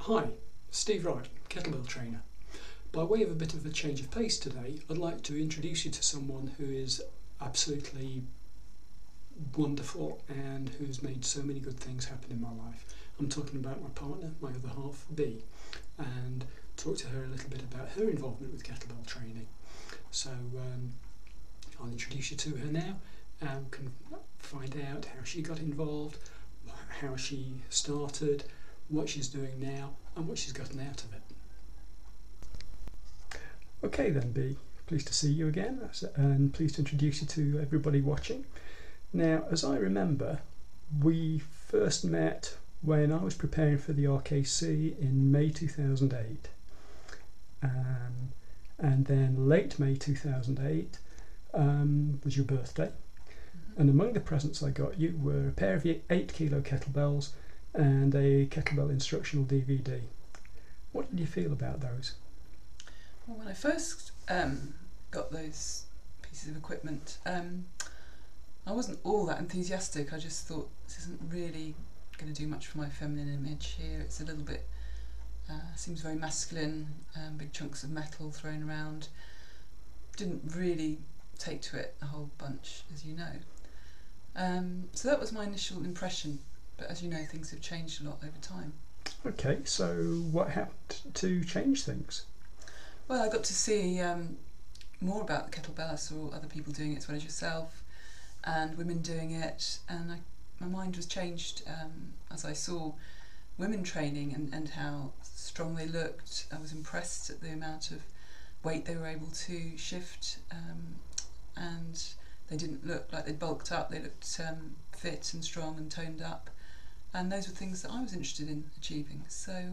Hi, Steve Wright, kettlebell trainer. By way of a bit of a change of pace today, I'd like to introduce you to someone who is absolutely wonderful and who's made so many good things happen in my life. I'm talking about my partner, my other half, Bea, and talk to her a little bit about her involvement with kettlebell training. So I'll introduce you to her now and can find out how she got involved, how she started, what she's doing now and what she's gotten out of it. Okay then, Bea, pleased to see you again and pleased to introduce you to everybody watching. Now, as I remember, we first met when I was preparing for the RKC in May 2008, and then late May 2008 was your birthday, and among the presents I got you were a pair of 8 kilo kettlebells and a kettlebell instructional DVD. What did you feel about those? Well, when I first got those pieces of equipment, I wasn't all that enthusiastic. I just thought, this isn't really going to do much for my feminine image here. It's a little bit, seems very masculine, big chunks of metal thrown around. Didn't really take to it a whole bunch, as you know. So that was my initial impression, but as you know, things have changed a lot over time. Okay, so what happened to change things? Well, I got to see more about the kettlebell. I saw other people doing it as well as yourself, and women doing it, and my mind was changed as I saw women training and how strong they looked. I was impressed at the amount of weight they were able to shift, and they didn't look like they'd bulked up. They looked fit and strong and toned up, and those were things that I was interested in achieving. So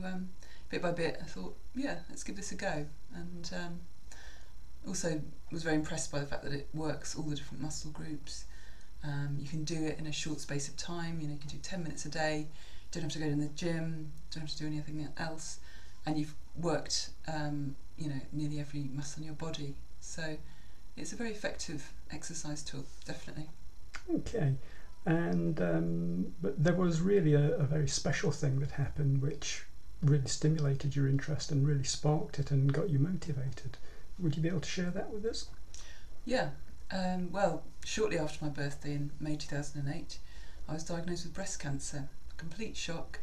bit by bit I thought, yeah, let's give this a go, and also was very impressed by the fact that it works all the different muscle groups. You can do it in a short space of time. You know, you can do 10 minutes a day, don't have to go to the gym, don't have to do anything else, and you've worked you know, nearly every muscle in your body. So it's a very effective exercise tool, definitely. Okay, and but there was really a very special thing that happened which really stimulated your interest and really sparked it and got you motivated. Would you be able to share that with us? Yeah, well, shortly after my birthday in May 2008, I was diagnosed with breast cancer. Complete shock,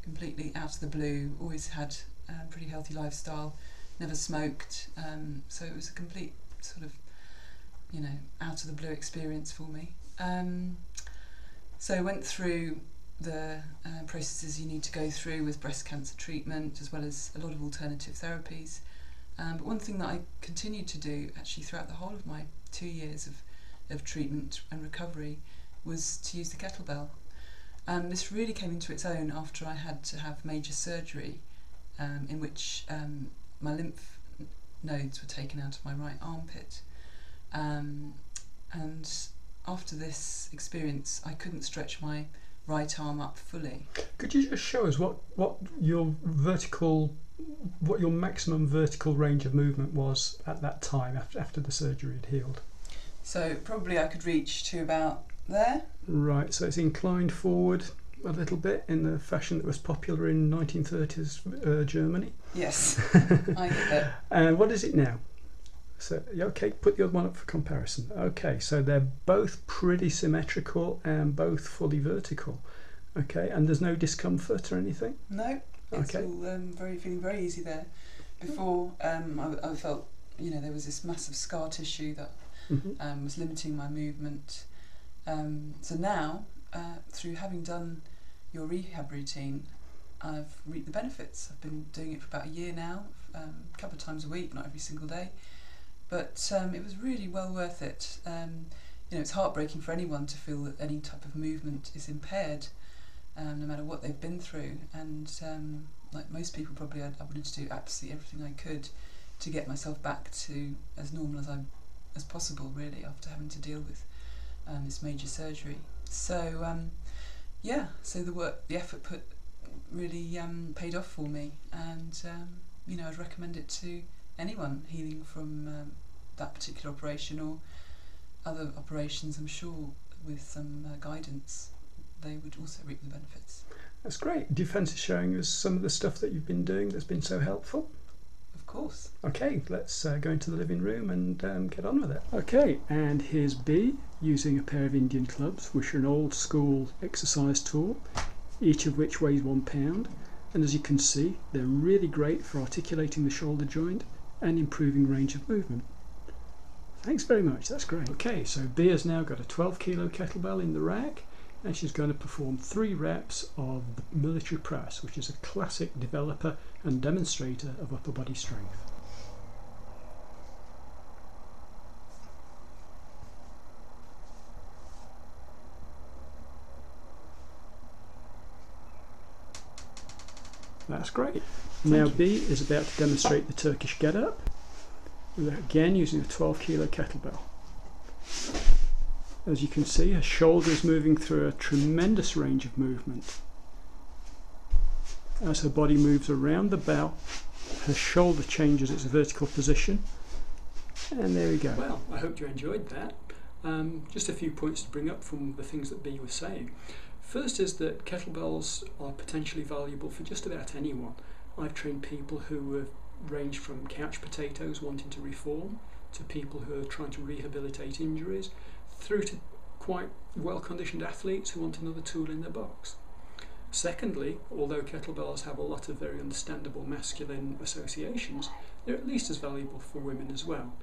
completely out of the blue. Always had a pretty healthy lifestyle, never smoked, so it was a complete sort of, you know, out of the blue experience for me. So I went through the processes you need to go through with breast cancer treatment, as well as a lot of alternative therapies. But one thing that I continued to do actually throughout the whole of my 2 years of treatment and recovery was to use the kettlebell. This really came into its own after I had to have major surgery, in which my lymph nodes were taken out of my right armpit. And after this experience, I couldn't stretch my right arm up fully. Could you just show us what your maximum vertical range of movement was at that time after the surgery had healed? So probably I could reach to about there. Right, so it's inclined forward a little bit in the fashion that was popular in 1930s Germany. Yes, I get that. And what is it now? So, okay, put the other one up for comparison. Okay, so they're both pretty symmetrical and both fully vertical. Okay, and there's no discomfort or anything? No, it's okay. All feeling very easy there. Before, I felt, you know, there was this massive scar tissue that was limiting my movement. So now, through having done your rehab routine, I've reaped the benefits. I've been doing it for about a year now, a couple of times a week, not every single day. But it was really well worth it. You know, it's heartbreaking for anyone to feel that any type of movement is impaired, no matter what they've been through. And like most people, probably I wanted to do absolutely everything I could to get myself back to as normal as possible, really, after having to deal with this major surgery. So yeah, so the effort put really paid off for me, and you know, I'd recommend it to anyone healing from that particular operation or other operations. I'm sure with some guidance they would also reap the benefits. That's great. Do you fancy showing us some of the stuff that you've been doing that's been so helpful? Of course. Okay, let's go into the living room and get on with it. Okay, and here's B using a pair of Indian clubs, which are an old school exercise tool, each of which weighs 1 pound. And as you can see, they're really great for articulating the shoulder joint and improving range of movement. Thanks very much, that's great. Okay, so B has now got a 12 kilo kettlebell in the rack, and she's going to perform 3 reps of the military press, which is a classic developer and demonstrator of upper body strength. That's great. Now B is about to demonstrate the Turkish get-up, again using a 12 kilo kettlebell. As you can see, her shoulder is moving through a tremendous range of movement. As her body moves around the bell, her shoulder changes its vertical position, and there we go. Well, I hope you enjoyed that. Just a few points to bring up from the things that B was saying. First is that kettlebells are potentially valuable for just about anyone. I've trained people who have ranged from couch potatoes wanting to reform, to people who are trying to rehabilitate injuries, through to quite well-conditioned athletes who want another tool in their box. Secondly, although kettlebells have a lot of very understandable masculine associations, they're at least as valuable for women as well.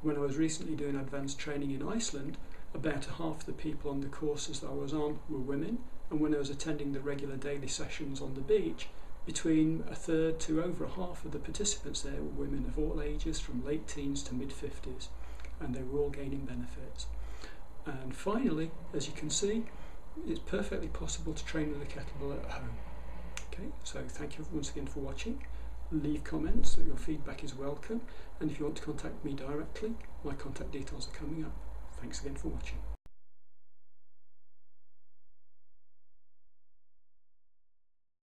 When I was recently doing advanced training in Iceland, about half the people on the courses that I was on were women, and when I was attending the regular daily sessions on the beach, between a third to over a half of the participants there were women of all ages, from late teens to mid-50s, and they were all gaining benefits. And finally, as you can see, it's perfectly possible to train with a kettlebell at home. Okay, so thank you once again for watching. Leave comments, your feedback is welcome, and if you want to contact me directly, my contact details are coming up. Thanks again for watching.